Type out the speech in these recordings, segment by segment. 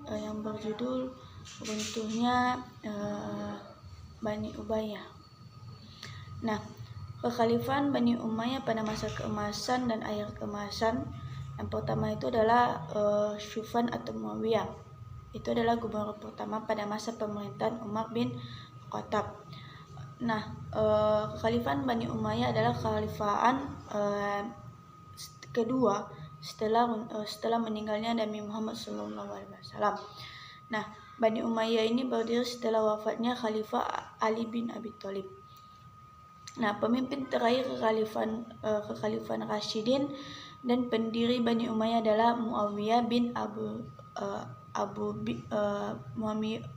yang berjudul runtuhnya Bani Umayyah. Nah, kekhalifahan Bani Umayyah pada masa keemasan dan akhir keemasan, yang pertama itu adalah Syufan atau Muawiyah. Itu adalah gubernur pertama pada masa pemerintahan Umar bin Khattab. Nah, kekhalifahan Bani Umayyah adalah kekhalifahan kedua setelah meninggalnya Nabi Muhammad SAW. Nah, Bani Umayyah ini berdiri setelah wafatnya Khalifah Ali bin Abi Thalib. Nah, pemimpin terakhir kekhalifahan Rashidin dan pendiri Bani Umayyah adalah Muawiyah bin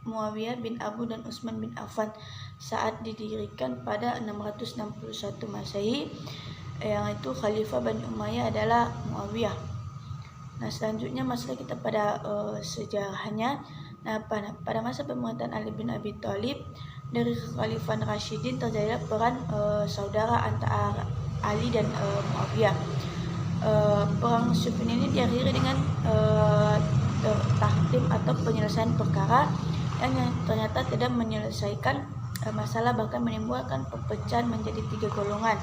Muawiyah bin Abu dan Utsman bin Affan saat didirikan pada 661 Masehi, yang itu khalifah Bani Umayyah adalah Muawiyah. Nah, selanjutnya masuk kita pada sejarahnya. Nah, pada masa pemerintahan Ali bin Abi Thalib dari kekhalifahan Rashidin terjadi peran saudara antara Ali dan Muawiyah. Perang Siffin ini diakhiri dengan tahkim atau penyelesaian perkara yang ternyata tidak menyelesaikan masalah, bahkan menimbulkan perpecahan menjadi 3 golongan,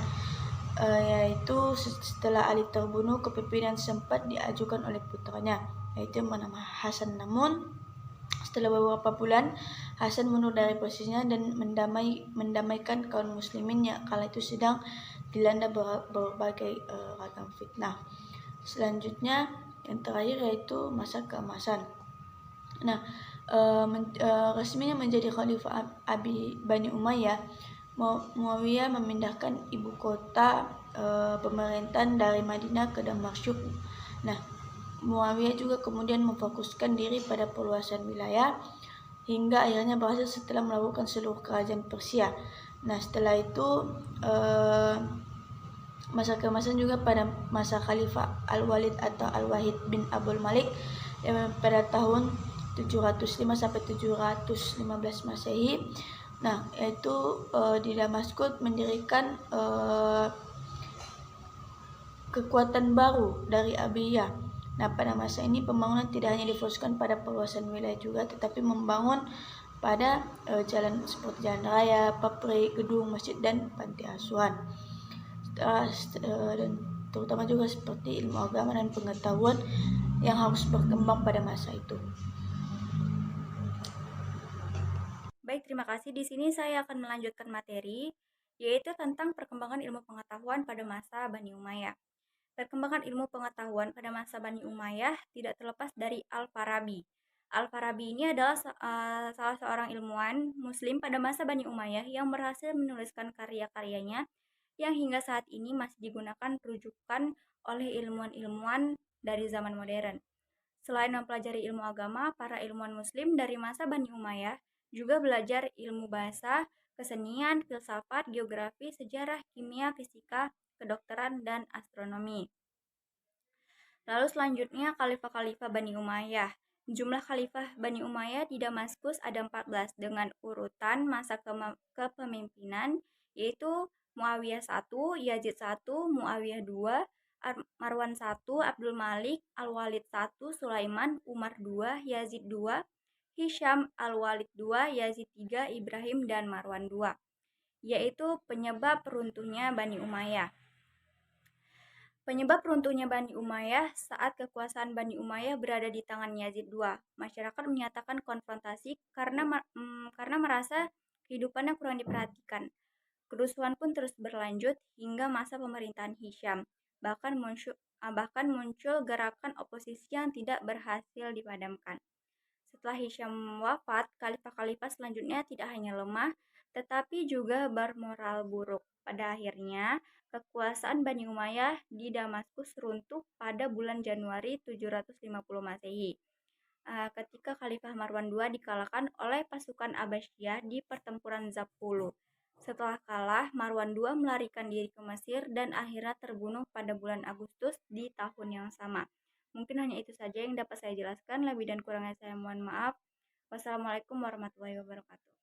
yaitu setelah Ali terbunuh, kepemimpinan sempat diajukan oleh putranya, yaitu yang bernama Hasan. Namun setelah beberapa bulan, Hasan mundur dari posisinya dan mendamaikan kaum muslimin yang kala itu sedang dilanda berbagai ragam fitnah. Selanjutnya yang terakhir yaitu masa keemasan. Nah, resminya menjadi khalifah Bani Umayyah, Muawiyah memindahkan ibu kota pemerintahan dari Madinah ke Damaskus. Nah, Muawiyah juga kemudian memfokuskan diri pada perluasan wilayah hingga akhirnya berhasil setelah melakukan seluruh kerajaan Persia. Nah, setelah itu masa keemasan juga pada masa Khalifah Al-Walid atau Al-Wahid bin Abdul Malik pada tahun 705 sampai 715 Masehi. Nah, yaitu di Damaskus mendirikan kekuatan baru dari Abiyah. Nah, pada masa ini pembangunan tidak hanya difokuskan pada perluasan wilayah juga, tetapi membangun pada jalan seperti jalan raya, pabrik, gedung, masjid, dan panti asuhan. Dan terutama juga seperti ilmu agama dan pengetahuan yang harus berkembang pada masa itu. Baik, terima kasih. Di sini saya akan melanjutkan materi, yaitu tentang perkembangan ilmu pengetahuan pada masa Bani Umayyah. Perkembangan ilmu pengetahuan pada masa Bani Umayyah tidak terlepas dari Al-Farabi. Al-Farabi ini adalah salah seorang ilmuwan Muslim pada masa Bani Umayyah yang berhasil menuliskan karya-karyanya yang hingga saat ini masih digunakan rujukan oleh ilmuwan-ilmuwan dari zaman modern. Selain mempelajari ilmu agama, para ilmuwan Muslim dari masa Bani Umayyah juga belajar ilmu bahasa, kesenian, filsafat, geografi, sejarah, kimia, fisika, kedokteran, dan astronomi. Lalu selanjutnya khalifah-khalifah Bani Umayyah. Jumlah khalifah Bani Umayyah di Damaskus ada 14 dengan urutan masa kepemimpinan, yaitu Muawiyah 1, Yazid 1, Muawiyah 2, Marwan 1, Abdul Malik, Al-Walid 1, Sulaiman, Umar 2, Yazid 2, Hisham, Al-Walid 2, Yazid 3, Ibrahim, dan Marwan 2, yaitu penyebab runtuhnya Bani Umayyah. Penyebab runtuhnya Bani Umayyah saat kekuasaan Bani Umayyah berada di tangan Yazid II. Masyarakat menyatakan konfrontasi karena merasa kehidupannya kurang diperhatikan. Kerusuhan pun terus berlanjut hingga masa pemerintahan Hisham. Bahkan muncul gerakan oposisi yang tidak berhasil dipadamkan. Setelah Hisham wafat, khalifah-khalifah selanjutnya tidak hanya lemah, tetapi juga bermoral buruk. Pada akhirnya, kekuasaan Bani Umayyah di Damaskus runtuh pada bulan Januari 750 Masehi, ketika Khalifah Marwan II dikalahkan oleh pasukan Abbasiyah di pertempuran Zapulu. Setelah kalah, Marwan II melarikan diri ke Mesir dan akhirnya terbunuh pada bulan Agustus di tahun yang sama. Mungkin hanya itu saja yang dapat saya jelaskan. Lebih dan kurangnya saya mohon maaf. Wassalamualaikum warahmatullahi wabarakatuh.